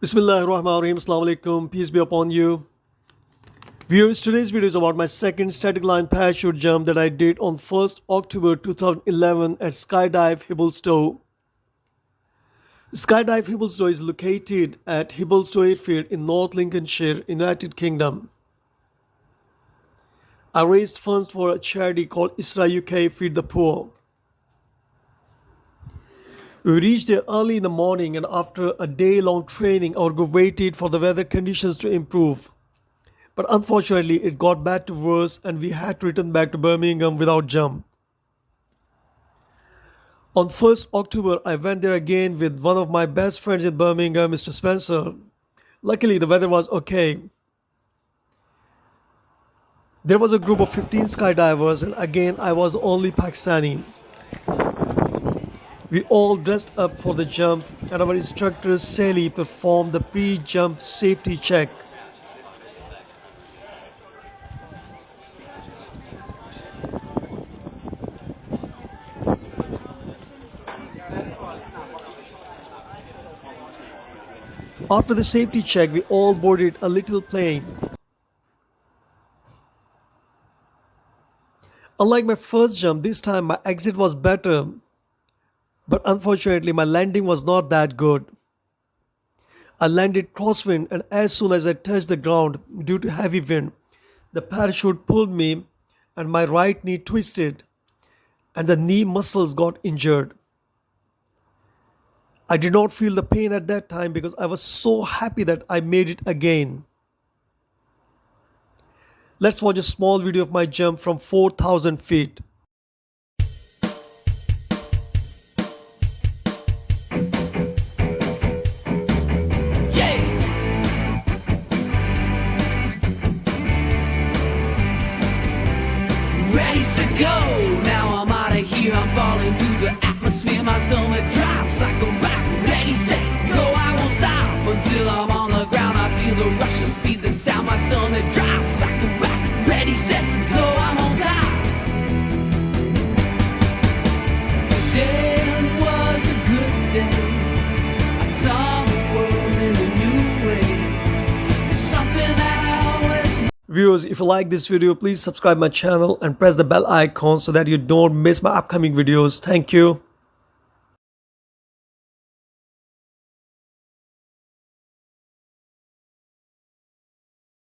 Bismillahirrahmanirrahim. Assalamualaikum. Peace be upon you. Viewers, today's video is about my second static line parachute jump that I did on 1st October 2011 at Skydive Hibaldstow. Skydive Hibaldstow is located at Hibaldstow Airfield in North Lincolnshire, United Kingdom. I raised funds for a charity called Isra-UK Feed the Poor. We reached there early in the morning, and after a day-long training, our group waited for the weather conditions to improve. But unfortunately, it got bad to worse, and we had to return back to Birmingham without jump. On 1st October, I went there again with one of my best friends in Birmingham, Mr. Spencer. Luckily, the weather was okay. There was a group of 15 skydivers, and again, I was the only Pakistani. We all dressed up for the jump, and our instructor Sally performed the pre-jump safety check. After the safety check, we all boarded a little plane. Unlike my first jump, this time my exit was better. But unfortunately, my landing was not that good. I landed crosswind, and as soon as I touched the ground, due to heavy wind, the parachute pulled me and my right knee twisted, and the knee muscles got injured. I did not feel the pain at that time because I was so happy that I made it again. Let's watch a small video of my jump from 4,000 feet. Ready to go, now I'm out of here, I'm falling through the atmosphere, my stomach drops like a rock. Ready, set, go, I won't stop until I'm on the ground. I feel the rush, the speed, the sound, my stomach drops like a rock. Ready, set, go, I won't stop. Today was a good day, I saw the world in a new way. It's something that I always. Viewers, if you like this video, please subscribe my channel and press the bell icon so that you don't miss my upcoming videos. Thank you.